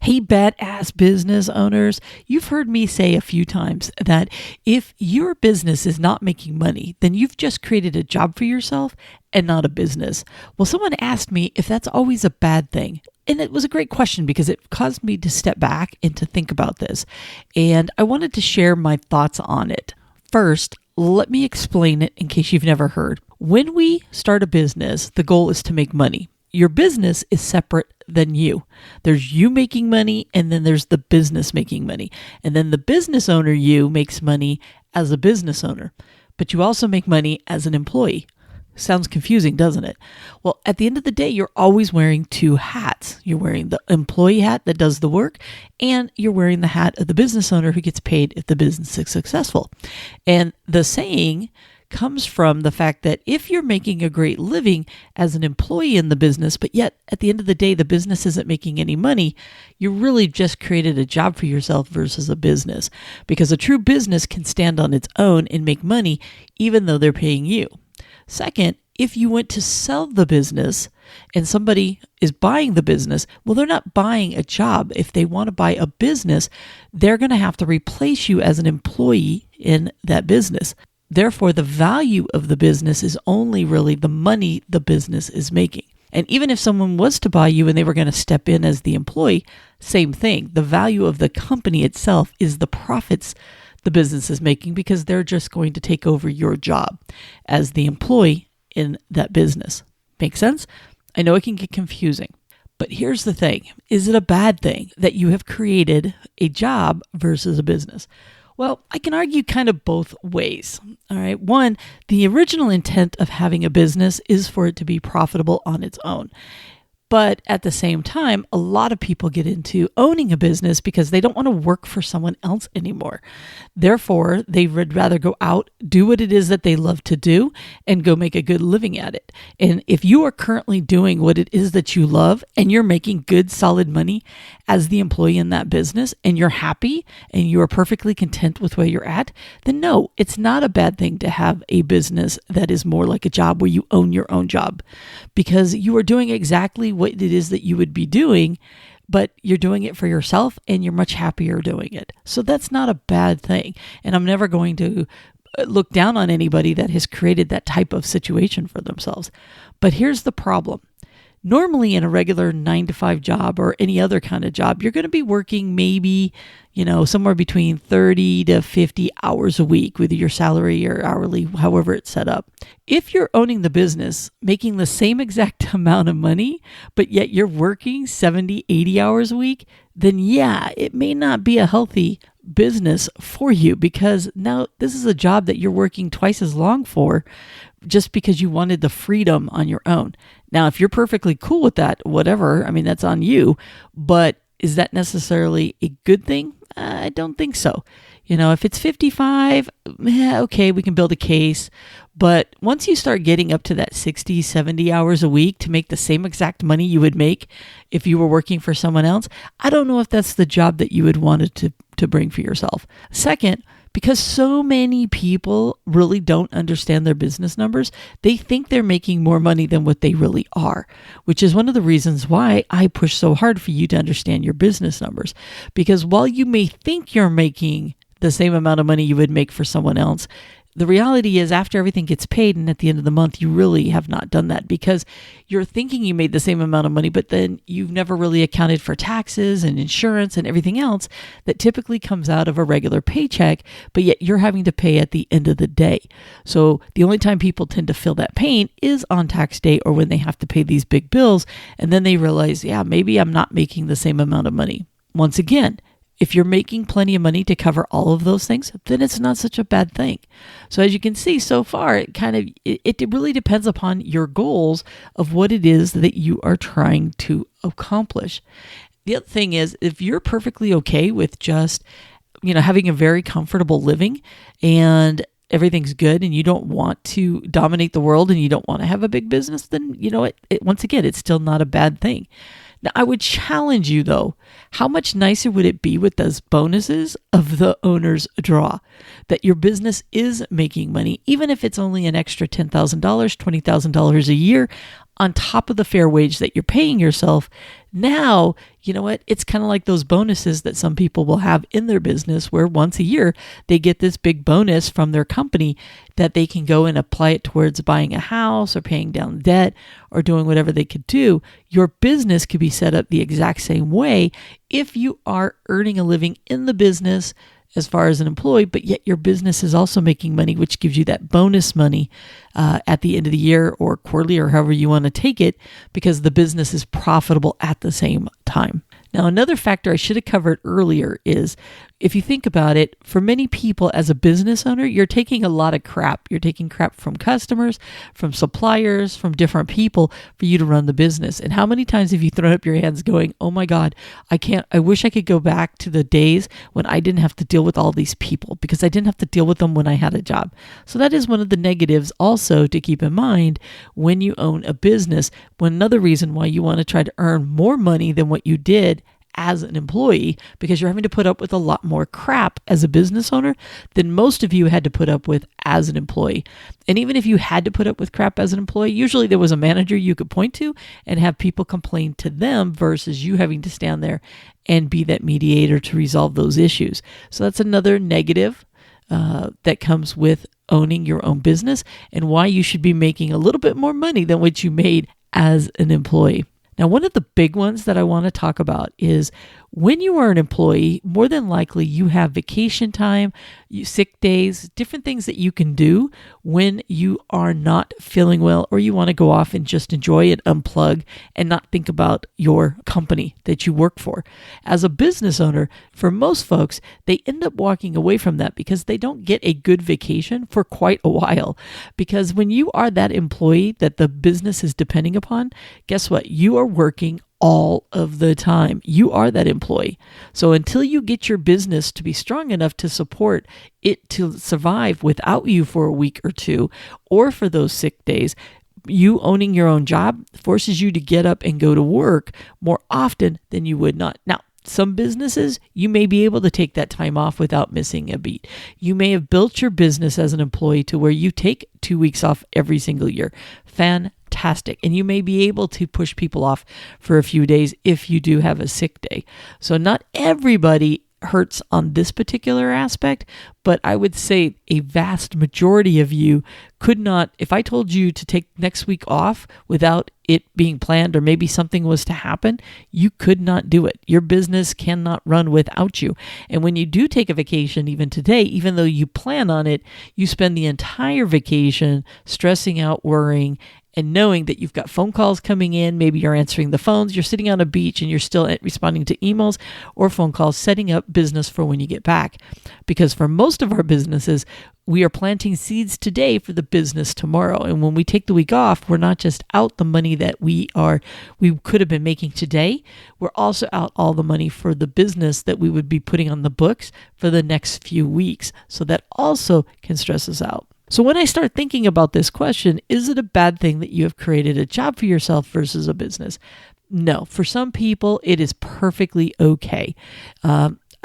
Hey, badass business owners, you've heard me say a few times that if your business is not making money, then you've just created a job for yourself and not a business. Well, someone asked me if that's always a bad thing. And it was a great question because it caused me to step back and to think about this. And I wanted to share my thoughts on it. First, let me explain it in case you've never heard. When we start a business, the goal is to make money. Your business is separate than you. There's you making money, and then there's the business making money. And then the business owner, you, makes money as a business owner. But you also make money as an employee. Sounds confusing, doesn't it? Well, at the end of the day, you're always wearing two hats. You're wearing the employee hat that does the work, and you're wearing the hat of the business owner who gets paid if the business is successful. And the saying comes from the fact that if you're making a great living as an employee in the business, but yet at the end of the day, the business isn't making any money, you really just created a job for yourself versus a business. Because a true business can stand on its own and make money even though they're paying you. Second, if you went to sell the business and somebody is buying the business, well, they're not buying a job. If they want to buy a business, they're going to have to replace you as an employee in that business. Therefore, the value of the business is only really the money the business is making. And even if someone was to buy you and they were going to step in as the employee, same thing. The value of the company itself is the profits the business is making because they're just going to take over your job as the employee in that business. Make sense? I know it can get confusing, but here's the thing. Is it a bad thing that you have created a job versus a business? Well, I can argue kind of both ways. All right. One, the original intent of having a business is for it to be profitable on its own. But at the same time, a lot of people get into owning a business because they don't want to work for someone else anymore. Therefore, they would rather go out, do what it is that they love to do, and go make a good living at it. And if you are currently doing what it is that you love and you're making good, solid money as the employee in that business and you're happy and you are perfectly content with where you're at, then no, it's not a bad thing to have a business that is more like a job where you own your own job because you are doing exactly what it is that you would be doing, but you're doing it for yourself and you're much happier doing it. So that's not a bad thing. And I'm never going to look down on anybody that has created that type of situation for themselves. But here's the problem. Normally in a regular 9-to-5 job or any other kind of job, you're going to be working maybe, somewhere between 30 to 50 hours a week with your salary or hourly, however it's set up. If you're owning the business, making the same exact amount of money, but yet you're working 70, 80 hours a week, then yeah, it may not be a healthy business for you because now this is a job that you're working twice as long for just because you wanted the freedom on your own. Now, if you're perfectly cool with that, whatever, that's on you, but is that necessarily a good thing? I don't think so. If it's 55, okay, we can build a case. But once you start getting up to that 60, 70 hours a week to make the same exact money you would make if you were working for someone else, I don't know if that's the job that you would want to bring for yourself. Second, because so many people really don't understand their business numbers, they think they're making more money than what they really are, which is one of the reasons why I push so hard for you to understand your business numbers. Because while you may think you're making the same amount of money you would make for someone else, the reality is after everything gets paid and at the end of the month, you really have not done that because you're thinking you made the same amount of money, but then you've never really accounted for taxes and insurance and everything else that typically comes out of a regular paycheck, but yet you're having to pay at the end of the day. So the only time people tend to feel that pain is on tax day or when they have to pay these big bills. And then they realize, yeah, maybe I'm not making the same amount of money. Once again, if you're making plenty of money to cover all of those things, then it's not such a bad thing. So as you can see so far, it really depends upon your goals of what it is that you are trying to accomplish. The other thing is, if you're perfectly okay with just, having a very comfortable living and everything's good and you don't want to dominate the world and you don't want to have a big business, then, once again, it's still not a bad thing. Now, I would challenge you, though, how much nicer would it be with those bonuses of the owner's draw? That your business is making money, even if it's only an extra $10,000, $20,000 a year on top of the fair wage that you're paying yourself. Now, you know what? It's kind of like those bonuses that some people will have in their business where once a year they get this big bonus from their company that they can go and apply it towards buying a house or paying down debt or doing whatever they could do. Your business could be set up the exact same way if you are earning a living in the business as far as an employee, but yet your business is also making money, which gives you that bonus money at the end of the year or quarterly or however you want to take it, because the business is profitable at the same time. Now, another factor I should have covered earlier is, if you think about it, for many people as a business owner, you're taking a lot of crap. You're taking crap from customers, from suppliers, from different people for you to run the business. And how many times have you thrown up your hands going, oh my God, I wish I could go back to the days when I didn't have to deal with all these people because I didn't have to deal with them when I had a job. So that is one of the negatives also to keep in mind when you own a business. Another reason why you want to try to earn more money than what you did as an employee, because you're having to put up with a lot more crap as a business owner than most of you had to put up with as an employee. And even if you had to put up with crap as an employee, usually there was a manager you could point to and have people complain to them versus you having to stand there and be that mediator to resolve those issues. So that's another negative that comes with owning your own business and why you should be making a little bit more money than what you made as an employee. Now, one of the big ones that I want to talk about is when you are an employee, more than likely you have vacation time, sick days, different things that you can do when you are not feeling well or you want to go off and just enjoy it, unplug, and not think about your company that you work for. As a business owner, for most folks, they end up walking away from that because they don't get a good vacation for quite a while. Because when you are that employee that the business is depending upon, guess what? You are working all of the time. You are that employee. So until you get your business to be strong enough to support it to survive without you for a week or two, or for those sick days, you owning your own job forces you to get up and go to work more often than you would not. Now, some businesses, you may be able to take that time off without missing a beat. You may have built your business as an employee to where you take 2 weeks off every single year. Fantastic. And you may be able to push people off for a few days if you do have a sick day. So not everybody hurts on this particular aspect, but I would say a vast majority of you could not, if I told you to take next week off without it being planned or maybe something was to happen, you could not do it. Your business cannot run without you. And when you do take a vacation, even today, even though you plan on it, you spend the entire vacation stressing out, worrying, and knowing that you've got phone calls coming in, maybe you're answering the phones, you're sitting on a beach and you're still responding to emails or phone calls, setting up business for when you get back. Because for most of our businesses, we are planting seeds today for the business tomorrow. And when we take the week off, we're not just out the money that we could have been making today. We're also out all the money for the business that we would be putting on the books for the next few weeks. So that also can stress us out. So when I start thinking about this question, is it a bad thing that you have created a job for yourself versus a business? No, for some people, it is perfectly okay.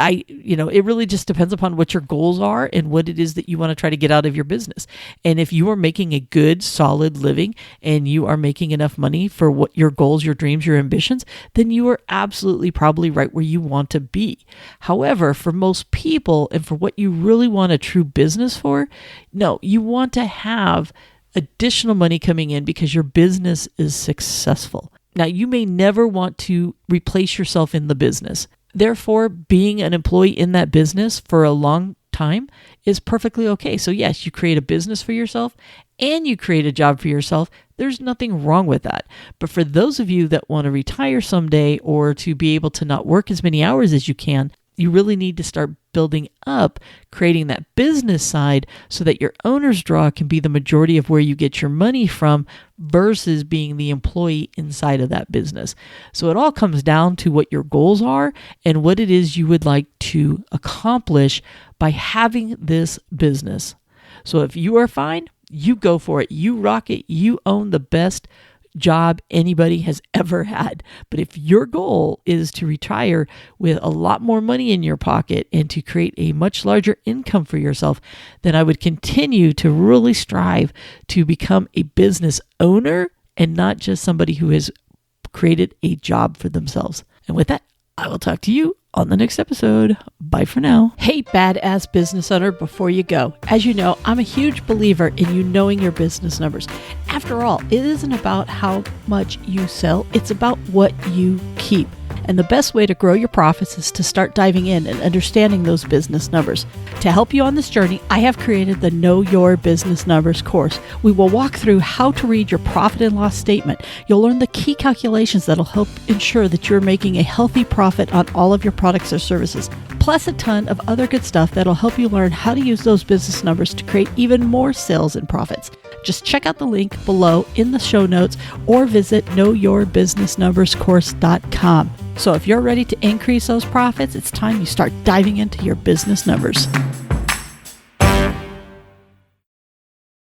It really just depends upon what your goals are and what it is that you want to try to get out of your business. And if you are making a good, solid living and you are making enough money for what your goals, your dreams, your ambitions, then you are absolutely probably right where you want to be. However, for most people and for what you really want a true business for, no, you want to have additional money coming in because your business is successful. Now, you may never want to replace yourself in the business. Therefore, being an employee in that business for a long time is perfectly okay. So yes, you create a business for yourself and you create a job for yourself. There's nothing wrong with that. But for those of you that want to retire someday or to be able to not work as many hours as you can, you really need to start building up, creating that business side so that your owner's draw can be the majority of where you get your money from versus being the employee inside of that business. So it all comes down to what your goals are and what it is you would like to accomplish by having this business. So if you are fine, you go for it. You rock it. You own the best job anybody has ever had. But if your goal is to retire with a lot more money in your pocket and to create a much larger income for yourself, then I would continue to really strive to become a business owner and not just somebody who has created a job for themselves. And with that, I will talk to you on the next episode. Bye for now. Hey, badass business owner, before you go, as you know, I'm a huge believer in you knowing your business numbers. After all, it isn't about how much you sell, it's about what you keep. And the best way to grow your profits is to start diving in and understanding those business numbers. To help you on this journey, I have created the Know Your Business Numbers course. We will walk through how to read your profit and loss statement. You'll learn the key calculations that'll help ensure that you're making a healthy profit on all of your products or services, plus a ton of other good stuff that'll help you learn how to use those business numbers to create even more sales and profits. Just check out the link below in the show notes or visit knowyourbusinessnumberscourse.com. So if you're ready to increase those profits, it's time you start diving into your business numbers.